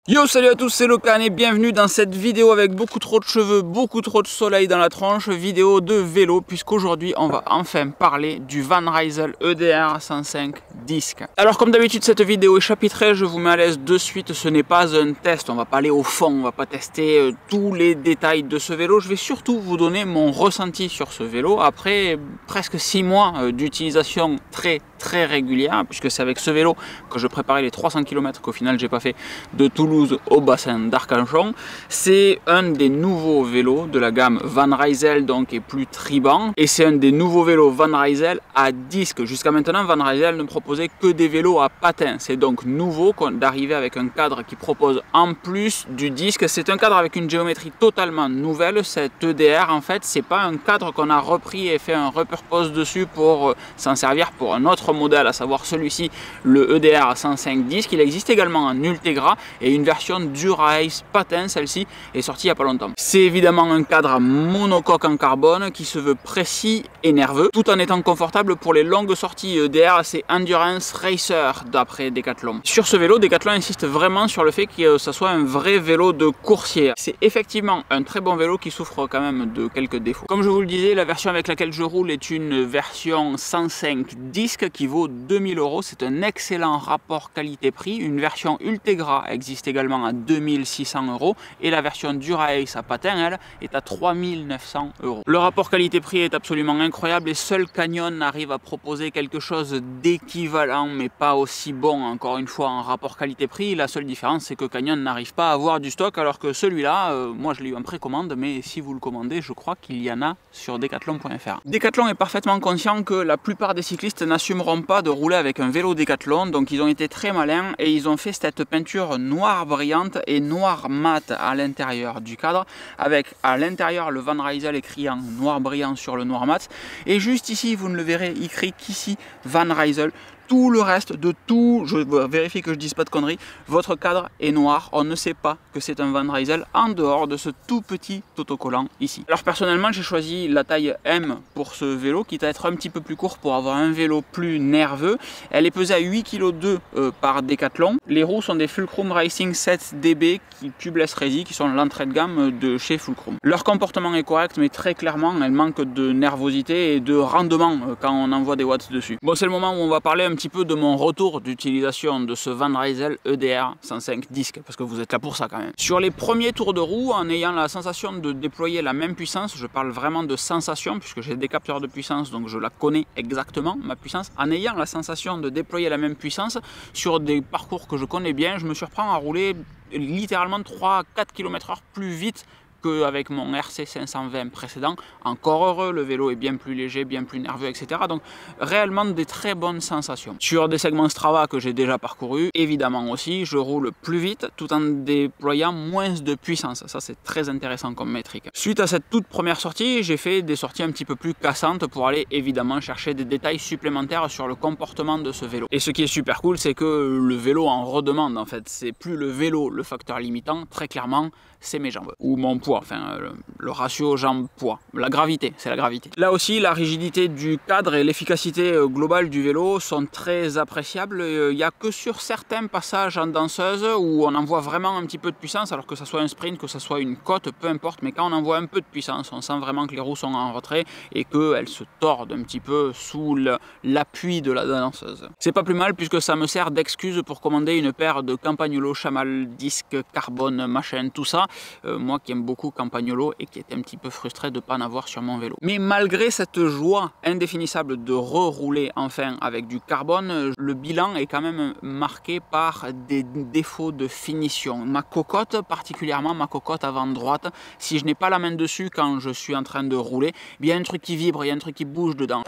Yo, salut à tous, c'est Locan et bienvenue dans cette vidéo avec beaucoup trop de cheveux, beaucoup trop de soleil dans la tronche, vidéo de vélo, puisqu'aujourd'hui on va enfin parler du Van Rysel EDR 105 Disc. Alors comme d'habitude cette vidéo est chapitrée, je vous mets à l'aise de suite, ce n'est pas un test, on va pas aller au fond, on va pas tester tous les détails de ce vélo, je vais surtout vous donner mon ressenti sur ce vélo après presque 6 mois d'utilisation très régulière, puisque c'est avec ce vélo que je préparais les 300 km qu'au final j'ai pas fait de Toulouse au bassin d'Arcachon. C'est un des nouveaux vélos de la gamme Van Rysel, donc est plus tribant, et c'est un des nouveaux vélos Van Rysel à disque. Jusqu'à maintenant Van Rysel ne proposait que des vélos à patins, c'est donc nouveau d'arriver avec un cadre qui propose en plus du disque. C'est un cadre avec une géométrie totalement nouvelle. Cet EDR en fait c'est pas un cadre qu'on a repris et fait un repurpose dessus pour s'en servir pour un autre modèle, à savoir celui-ci, le EDR 105 disque. Il existe également en Ultegra et une version Dura-Ace patin, celle-ci est sortie il n'y a pas longtemps. C'est évidemment un cadre monocoque en carbone qui se veut précis et nerveux, tout en étant confortable pour les longues sorties EDR, c'est Endurance Racer d'après Decathlon. Sur ce vélo, Decathlon insiste vraiment sur le fait que ça soit un vrai vélo de coursier. C'est effectivement un très bon vélo qui souffre quand même de quelques défauts. Comme je vous le disais, la version avec laquelle je roule est une version 105 disque qui vaut 2000 €. C'est un excellent rapport qualité-prix. Une version Ultegra existe également à 2600 € et la version Dura-Ace à patin, elle, est à 3900 €. Le rapport qualité-prix est absolument incroyable et seul Canyon arrive à proposer quelque chose d'équivalent mais pas aussi bon, encore une fois, en rapport qualité-prix. La seule différence, c'est que Canyon n'arrive pas à avoir du stock, alors que celui-là, moi je l'ai eu en précommande, mais si vous le commandez, je crois qu'il y en a sur decathlon.fr. Decathlon est parfaitement conscient que la plupart des cyclistes n'assumeront pas de rouler avec un vélo Decathlon, donc ils ont été très malins et ils ont fait cette peinture noire brillante et noir mat à l'intérieur du cadre, avec à l'intérieur le Van Rysel écrit en noir brillant sur le noir mat, et juste ici vous ne le verrez écrit qu'ici Van Rysel. Tout le reste de tout, je vérifie que je dise pas de conneries, votre cadre est noir, on ne sait pas que c'est un Van Rysel en dehors de ce tout petit autocollant ici. Alors personnellement j'ai choisi la taille M pour ce vélo, quitte à être un petit peu plus court pour avoir un vélo plus nerveux. Elle est pesée à 8,2 kg par Decathlon. Les roues sont des Fulcrum Racing 7DB Tubeless Resi, qui sont l'entrée de gamme de chez Fulcrum. Leur comportement est correct, mais très clairement elle manque de nervosité et de rendement quand on envoie des watts dessus. Bon, c'est le moment où on va parler un petit peu de mon retour d'utilisation de ce Van Rysel EDR 105 disque, parce que vous êtes là pour ça quand même. Sur les premiers tours de roue, en ayant la sensation de déployer la même puissance, je parle vraiment de sensation puisque j'ai des capteurs de puissance, donc je la connais exactement, ma puissance. En ayant la sensation de déployer la même puissance sur des parcours que je connais bien, je me surprends à rouler littéralement 3-4 km/h plus vite qu'avec mon RC 520 précédent. Encore heureux, le vélo est bien plus léger, bien plus nerveux, etc. Donc réellement des très bonnes sensations. Sur des segments Strava que j'ai déjà parcourus, évidemment aussi, je roule plus vite tout en déployant moins de puissance. Ça, c'est très intéressant comme métrique. Suite à cette toute première sortie, j'ai fait des sorties un petit peu plus cassantes pour aller évidemment chercher des détails supplémentaires sur le comportement de ce vélo. Et ce qui est super cool, c'est que le vélo en redemande en fait. C'est plus le vélo le facteur limitant, très clairement, c'est mes jambes ou mon poids, enfin le ratio jambes-poids, la gravité, c'est la gravité. Là aussi, la rigidité du cadre et l'efficacité globale du vélo sont très appréciables. Il n'y a que sur certains passages en danseuse où on envoie vraiment un petit peu de puissance, alors que ça soit un sprint, que ça soit une côte, peu importe, mais quand on envoie un peu de puissance, on sent vraiment que les roues sont en retrait et qu'elles se tordent un petit peu sous l'appui de la danseuse. C'est pas plus mal puisque ça me sert d'excuse pour commander une paire de Campagnolo Chamal disque carbone machin, tout ça. Moi qui aime beaucoup Campagnolo et qui était un petit peu frustré de ne pas en avoir sur mon vélo. Mais malgré cette joie indéfinissable de rerouler enfin avec du carbone, le bilan est quand même marqué par des défauts de finition. Ma cocotte, particulièrement ma cocotte avant droite, si je n'ai pas la main dessus quand je suis en train de rouler, il y a un truc qui vibre, il y a un truc qui bouge dedans.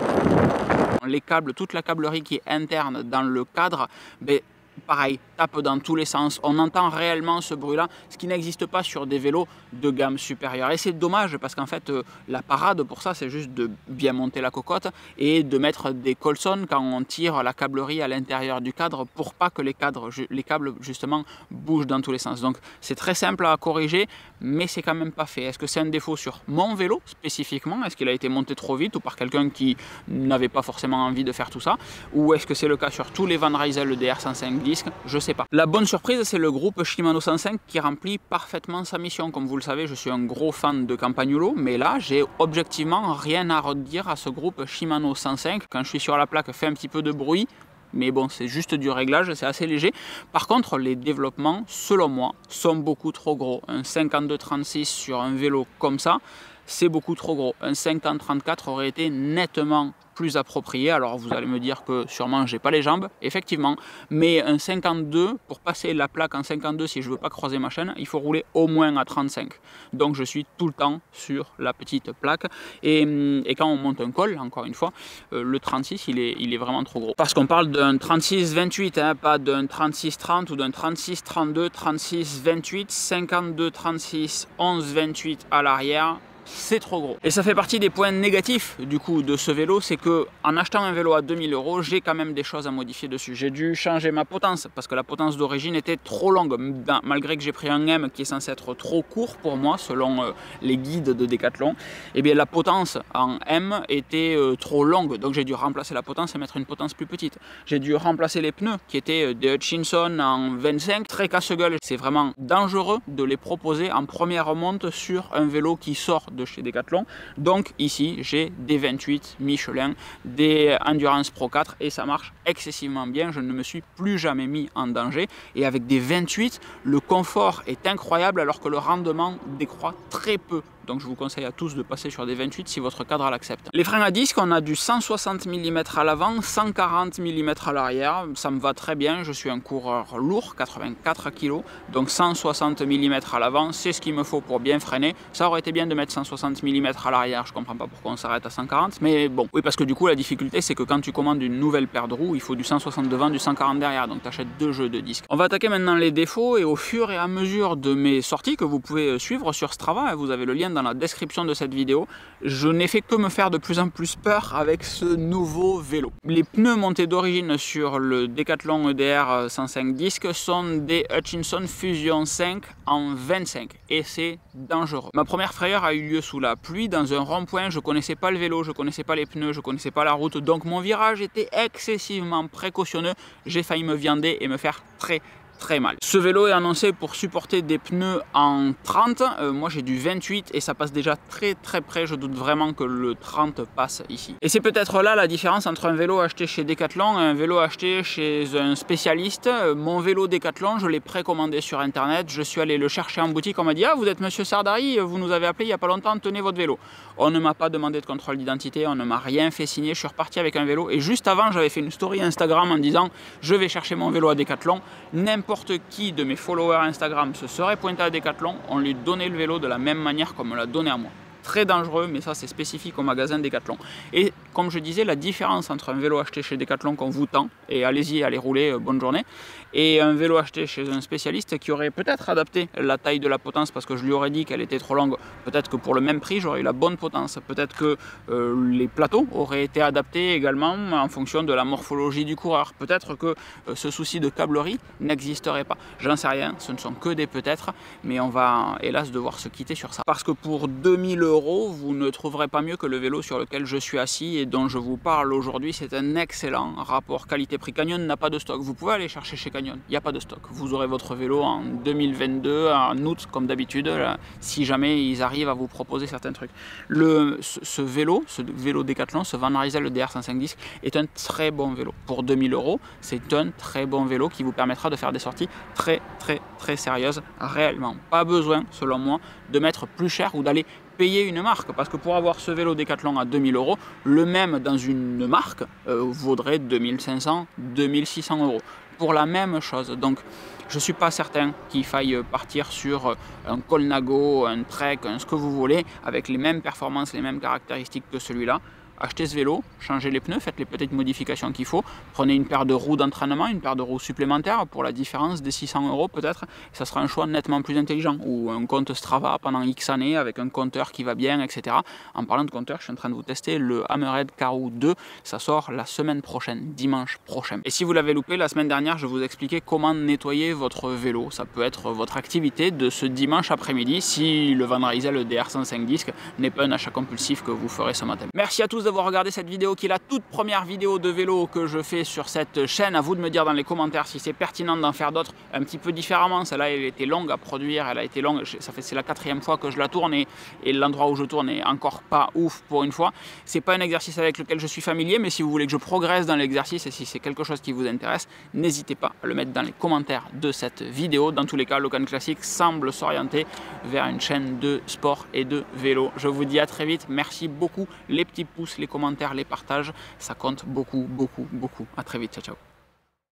Les câbles, toute la câblerie qui est interne dans le cadre, pareil, tape dans tous les sens, on entend réellement ce bruit là, ce qui n'existe pas sur des vélos de gamme supérieure, et c'est dommage parce qu'en fait la parade pour ça c'est juste de bien monter la cocotte et de mettre des colsons quand on tire la câblerie à l'intérieur du cadre pour pas que les câbles justement bougent dans tous les sens. Donc c'est très simple à corriger, mais c'est quand même pas fait. Est-ce que c'est un défaut sur mon vélo spécifiquement? Est-ce qu'il a été monté trop vite ou par quelqu'un qui n'avait pas forcément envie de faire tout ça? Ou est-ce que c'est le cas sur tous les Van Rysel EDR 105 disques, je sais pas. La bonne surprise, c'est le groupe Shimano 105 qui remplit parfaitement sa mission. Comme vous le savez, je suis un gros fan de Campagnolo, mais là, j'ai objectivement rien à redire à ce groupe Shimano 105. Quand je suis sur la plaque, fait un petit peu de bruit, mais bon, c'est juste du réglage, c'est assez léger. Par contre, les développements, selon moi, sont beaucoup trop gros. Un 52-36 sur un vélo comme ça, c'est beaucoup trop gros. Un 50-34 aurait été nettement plus approprié. Alors vous allez me dire que sûrement j'ai pas les jambes, effectivement, mais un 52, pour passer la plaque en 52, si je veux pas croiser ma chaîne, il faut rouler au moins à 35. Donc je suis tout le temps sur la petite plaque, et quand on monte un col, encore une fois, le 36 il est vraiment trop gros. Parce qu'on parle d'un 36-28, hein, pas d'un 36-30 ou d'un 36-32, 36-28, 52-36, 11-28 à l'arrière. C'est trop gros. Et ça fait partie des points négatifs du coup de ce vélo, c'est que en achetant un vélo à 2000 €, j'ai quand même des choses à modifier dessus. J'ai dû changer ma potence parce que la potence d'origine était trop longue, malgré que j'ai pris un M qui est censé être trop court pour moi selon les guides de Decathlon. Et bien la potence en M était trop longue, donc j'ai dû remplacer la potence et mettre une potence plus petite. J'ai dû remplacer les pneus qui étaient des Hutchinson en 25, très casse-gueule. C'est vraiment dangereux de les proposer en première remonte sur un vélo qui sort de chez Decathlon. Donc ici j'ai des 28 Michelin, des Endurance Pro 4 et ça marche excessivement bien. Je ne me suis plus jamais mis en danger, et avec des 28 le confort est incroyable alors que le rendement décroît très peu. Donc je vous conseille à tous de passer sur des 28 si votre cadre l'accepte. Les freins à disque, on a du 160 mm à l'avant, 140 mm à l'arrière. Ça me va très bien, je suis un coureur lourd, 84 kg. Donc 160 mm à l'avant, c'est ce qu'il me faut pour bien freiner. Ça aurait été bien de mettre 160 mm à l'arrière, je comprends pas pourquoi on s'arrête à 140. Mais bon, oui, parce que du coup la difficulté c'est que quand tu commandes une nouvelle paire de roues, il faut du 160 devant, du 140 derrière. Donc tu achètes deux jeux de disques. On va attaquer maintenant les défauts, et au fur et à mesure de mes sorties que vous pouvez suivre sur Strava, vous avez le lien dans la description de cette vidéo, je n'ai fait que me faire de plus en plus peur avec ce nouveau vélo. Les pneus montés d'origine sur le Decathlon EDR 105 disques sont des Hutchinson Fusion 5 en 25, et c'est dangereux. Ma première frayeur a eu lieu sous la pluie dans un rond-point. Je connaissais pas le vélo, je connaissais pas les pneus, je connaissais pas la route, donc mon virage était excessivement précautionneux. J'ai failli me viander et me faire très mal. Ce vélo est annoncé pour supporter des pneus en 30, moi j'ai du 28 et ça passe déjà très près. Je doute vraiment que le 30 passe ici. Et c'est peut-être là la différence entre un vélo acheté chez Decathlon et un vélo acheté chez un spécialiste. Mon vélo Decathlon, je l'ai précommandé sur internet, je suis allé le chercher en boutique, on m'a dit: ah, vous êtes monsieur Sardari, vous nous avez appelé il n'y a pas longtemps, tenez votre vélo. On ne m'a pas demandé de contrôle d'identité, on ne m'a rien fait signer, je suis reparti avec un vélo, et juste avant j'avais fait une story Instagram en disant: je vais chercher mon vélo à Decathlon. N'importe qui de mes followers Instagram se serait pointé à Decathlon, on lui donnait le vélo de la même manière qu'on me l'a donné à moi. Très dangereux, mais ça c'est spécifique au magasin Decathlon. Et comme je disais, la différence entre un vélo acheté chez Decathlon qu'on vous tend, et allez-y, allez rouler, bonne journée, et un vélo acheté chez un spécialiste qui aurait peut-être adapté la taille de la potence parce que je lui aurais dit qu'elle était trop longue. Peut-être que pour le même prix, j'aurais eu la bonne potence. Peut-être que les plateaux auraient été adaptés également en fonction de la morphologie du coureur. Peut-être que ce souci de câblerie n'existerait pas. J'en sais rien, ce ne sont que des peut-être, mais on va hélas devoir se quitter sur ça. Parce que pour 2000 €, vous ne trouverez pas mieux que le vélo sur lequel je suis assis et dont je vous parle aujourd'hui. C'est un excellent rapport qualité-prix. Canyon n'a pas de stock. Vous pouvez aller chercher chez Canyon, il n'y a pas de stock. Vous aurez votre vélo en 2022, en août comme d'habitude, si jamais ils arrivent à vous proposer certains trucs. Ce vélo Decathlon, ce Van Rysel DR 105 disques, est un très bon vélo. Pour 2000 €, c'est un très bon vélo qui vous permettra de faire des sorties très sérieuses réellement. Pas besoin, selon moi, de mettre plus cher ou d'aller payer une marque, parce que pour avoir ce vélo Decathlon à 2000 €, le même dans une marque vaudrait 2500, 2600 € pour la même chose. Donc je ne suis pas certain qu'il faille partir sur un Colnago, un Trek, ce que vous voulez, avec les mêmes performances, les mêmes caractéristiques que celui-là. Achetez ce vélo, changez les pneus, faites les petites modifications qu'il faut, prenez une paire de roues d'entraînement, une paire de roues supplémentaires pour la différence des 600 € peut-être, ça sera un choix nettement plus intelligent, ou un compte Strava pendant X années avec un compteur qui va bien, etc. En parlant de compteur, je suis en train de vous tester le Hammerhead Karoo 2, ça sort la semaine prochaine, dimanche prochain. Et si vous l'avez loupé, la semaine dernière, je vous expliquais comment nettoyer votre vélo, ça peut être votre activité de ce dimanche après-midi, si le Van Rysel DR 105 disques n'est pas un achat compulsif que vous ferez ce matin. Merci à tous vous d'avoir regardé cette vidéo qui est la toute première vidéo de vélo que je fais sur cette chaîne. À vous de me dire dans les commentaires si c'est pertinent d'en faire d'autres un petit peu différemment. Celle-là, elle était longue à produire, elle a été longue, c'est la 4e fois que je la tourne et l'endroit où je tourne est encore pas ouf pour une fois. C'est pas un exercice avec lequel je suis familier, mais si vous voulez que je progresse dans l'exercice et si c'est quelque chose qui vous intéresse, n'hésitez pas à le mettre dans les commentaires de cette vidéo. Dans tous les cas, Locan Classic semble s'orienter vers une chaîne de sport et de vélo. Je vous dis à très vite, merci beaucoup, les petits pouces, les commentaires, les partages, ça compte beaucoup, beaucoup, beaucoup. À très vite, ciao, ciao.